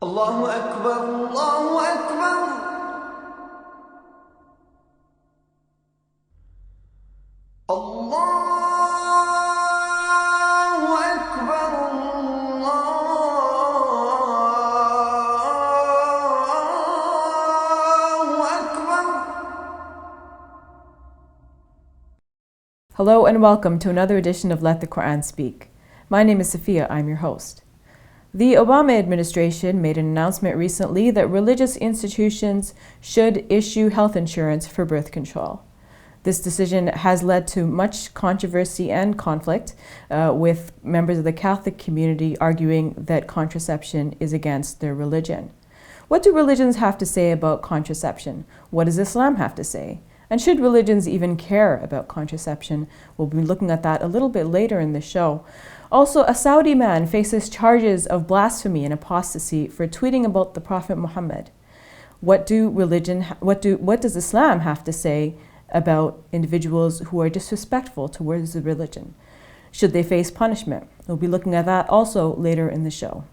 الله أكبر الله أكبر الله أكبر الله أكبر. Hello and welcome to another edition of Let the Quran Speak. My name is Sophia, I'm your host. The Obama administration made an announcement recently that religious institutions should issue health insurance for birth control. This decision has led to much controversy and conflict, with members of the Catholic community arguing that contraception is against their religion. What do religions have to say about contraception? What does Islam have to say? And should religions even care about contraception? We'll be looking at that a little bit later in the show. Also, a Saudi man faces charges of blasphemy and apostasy for tweeting about the Prophet Muhammad. What does Islam have to say about individuals who are disrespectful towards the religion? Should they face punishment? We'll be looking at that also later in the show.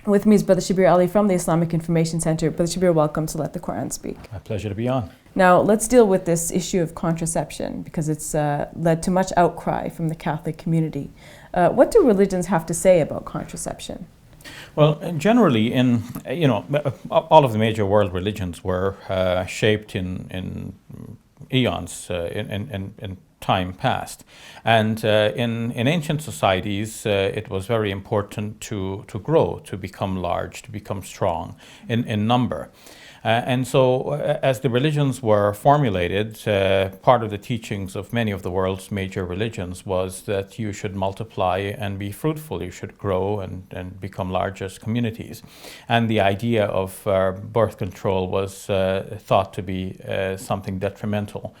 With me is Brother Shabir Ali from the Islamic Information Center. Brother Shabir, welcome to Let the Quran Speak. A pleasure to be on. Now, let's deal with this issue of contraception because it's led to much outcry from the Catholic community. What do religions have to say about contraception? Well, generally, all of the major world religions were shaped in eons, in time past, and in ancient societies, it was very important to grow, to become large, to become strong in number. And so, as the religions were formulated, part of the teachings of many of the world's major religions was that you should multiply and be fruitful, you should grow and become large as communities. And the idea of birth control was thought to be something detrimental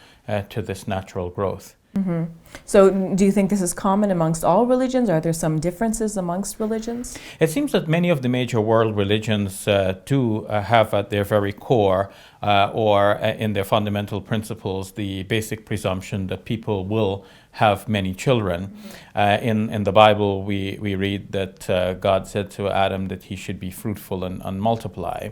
to this natural growth. Mm-hmm. So do you think this is common amongst all religions? Are there some differences amongst religions? It seems that many of the major world religions do have at their very core or in their fundamental principles the basic presumption that people will have many children. In the Bible, we read that God said to Adam that he should be fruitful and multiply.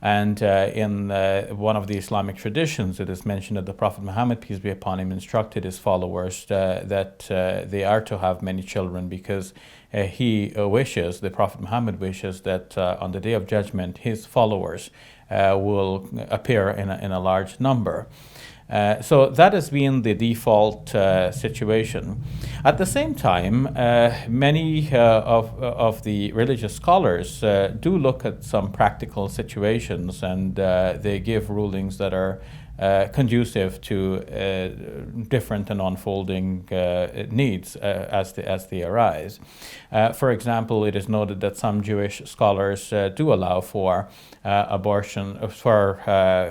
And in one of the Islamic traditions, it is mentioned that the Prophet Muhammad, peace be upon him, instructed his followers that they are to have many children because the Prophet Muhammad wishes that on the Day of Judgment, his followers will appear in a large number. So that has been the default situation. At the same time, many of the religious scholars do look at some practical situations and they give rulings that are conducive to different and unfolding needs as they arise. For example, it is noted that some Jewish scholars do allow for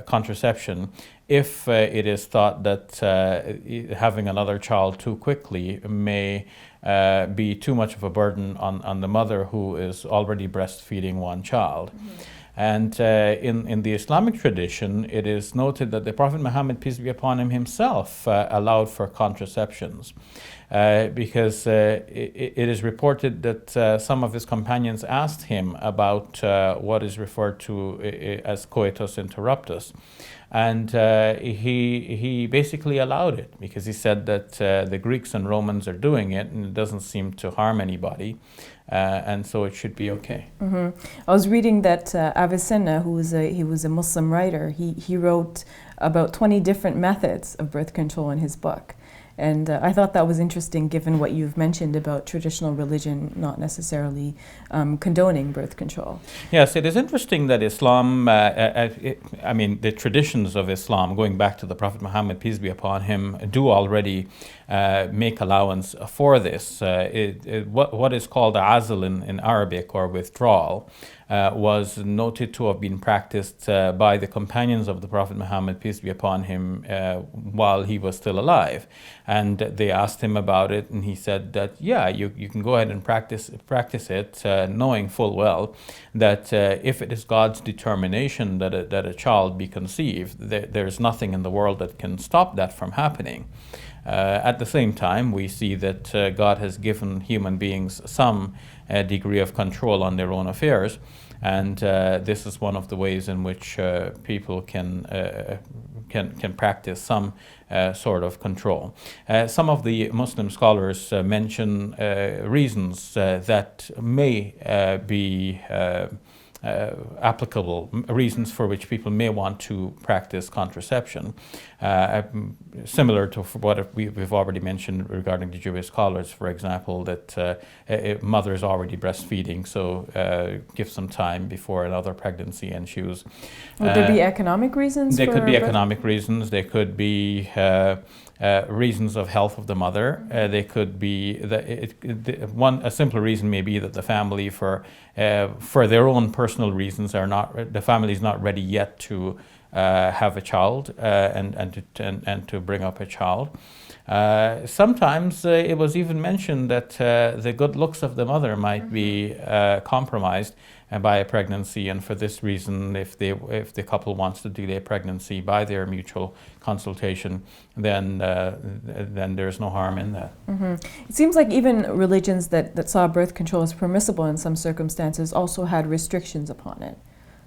contraception if it is thought that having another child too quickly may be too much of a burden on the mother who is already breastfeeding one child. Mm-hmm. And in the Islamic tradition, it is noted that the Prophet Muhammad, peace be upon him, himself allowed for contraceptions because it is reported that some of his companions asked him about what is referred to as coitus interruptus. And he basically allowed it because he said that the Greeks and Romans are doing it and it doesn't seem to harm anybody. And so it should be okay. Mm-hmm. I was reading that Avicenna, he was a Muslim writer, he wrote about 20 different methods of birth control in his book. And I thought that was interesting given what you've mentioned about traditional religion not necessarily condoning birth control. Yes, it is interesting that Islam, the traditions of Islam, going back to the Prophet Muhammad, peace be upon him, do already make allowance for this. What is called azl in Arabic, or withdrawal, was noted to have been practiced by the companions of the Prophet Muhammad, peace be upon him, while he was still alive. And they asked him about it, and he said that, yeah, you can go ahead and practice it, knowing full well that if it is God's determination that a child be conceived, there's nothing in the world that can stop that from happening. At the same time, we see that God has given human beings some degree of control on their own affairs. and this is one of the ways in which people can practice some sort of control. Some of the Muslim scholars mention reasons that may be applicable, reasons for which people may want to practice contraception, similar to what we've already mentioned regarding the Jewish scholars, for example, that mother is already breastfeeding, so give some time before another pregnancy ensues. Would there be economic reasons? There could be economic reasons. There could be reasons of health of the mother. They could be a simple reason may be that the family, for their own personal reasons, the family is not ready yet to have a child and to bring up a child. Sometimes it was even mentioned that the good looks of the mother might be compromised by a pregnancy, and for this reason, if the couple wants to delay pregnancy by their mutual consultation, then there's no harm in that. It seems like even religions that saw birth control as permissible in some circumstances also had restrictions upon it.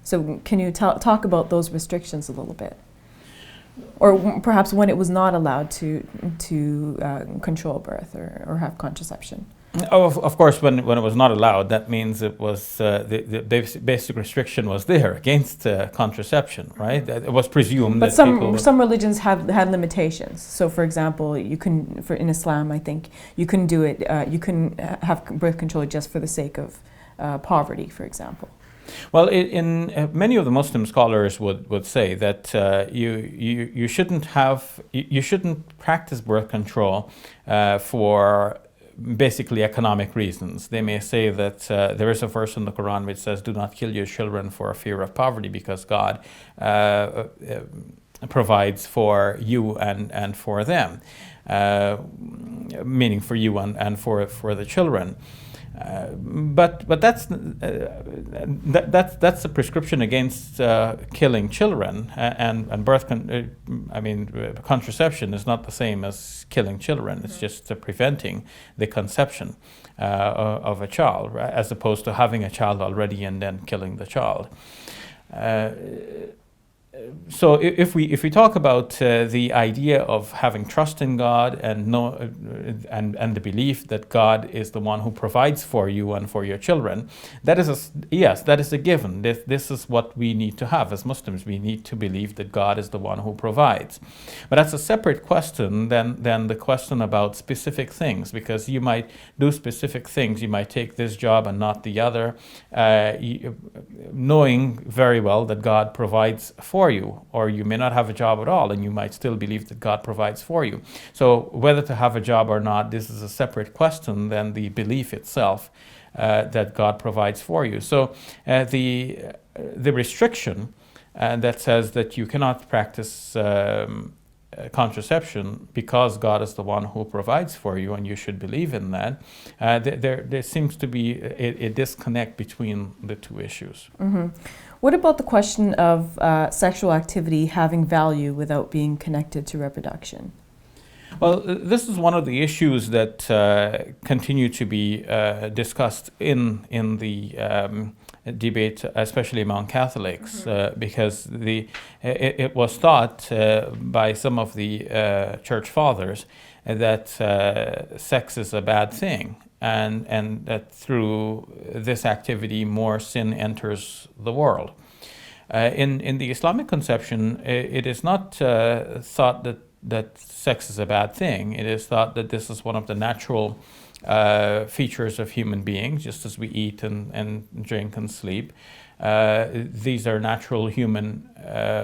So can you talk about those restrictions a little bit? Or perhaps when it was not allowed to control birth or have contraception? Oh, of course, when it was not allowed, that means it was the basic restriction was there against contraception, right? It was presumed but that some religions had limitations. So, for example, in Islam, I think you couldn't do it. You couldn't have birth control just for the sake of poverty, for example. Well, in many of the Muslim scholars would say that you shouldn't practice birth control for basically economic reasons. They may say that there is a verse in the Quran which says, "Do not kill your children for fear of poverty, because God provides for you and for them," meaning for you and for the children. But that's a prescription against killing children, and contraception is not the same as killing children. It's just preventing the conception of a child, right? As opposed to having a child already and then killing the child. So if we talk about the idea of having trust in God and the belief that God is the one who provides for you and for your children, that is a given. This is what we need to have as Muslims. We need to believe that God is the one who provides. But that's a separate question than the question about specific things, because you might do specific things. You might take this job and not the other, knowing very well that God provides for you, or you may not have a job at all and you might still believe that God provides for you. So whether to have a job or not, this is a separate question than the belief itself that God provides for you. So the restriction that says that you cannot practice contraception because God is the one who provides for you and you should believe in that, there seems to be a disconnect between the two issues. What about the question of sexual activity having value without being connected to reproduction? Well, this is one of the issues that continue to be discussed in the debate, especially among Catholics, because it was thought by some of the church fathers that sex is a bad thing, and that through this activity more sin enters the world. In the Islamic conception, it is not thought that sex is a bad thing. It is thought that this is one of the natural features of human beings, just as we eat and drink and sleep. These are natural human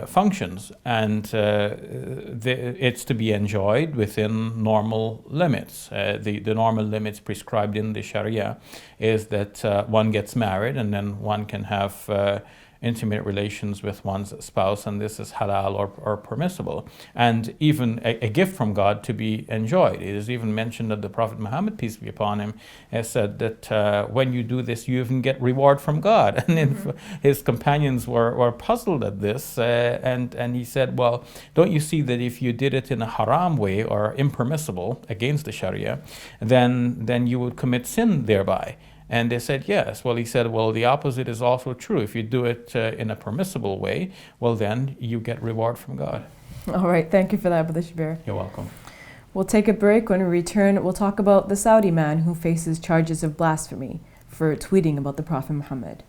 functions, and it's to be enjoyed within normal limits. The normal limits prescribed in the Sharia is that one gets married and then one can have intimate relations with one's spouse, and this is halal or permissible, and even a gift from God to be enjoyed. It is even mentioned that the Prophet Muhammad, peace be upon him, has said that when you do this, you even get reward from God. And his companions were puzzled at this, and he said, well, don't you see that if you did it in a haram way or impermissible against the Sharia, then you would commit sin thereby. And they said yes. Well, he said, well, the opposite is also true. If you do it in a permissible way, well, then you get reward from God. All right, thank you for that, Brother Shabir. You're welcome. We'll take a break. When we return, we'll talk about the Saudi man who faces charges of blasphemy for tweeting about the Prophet Muhammad.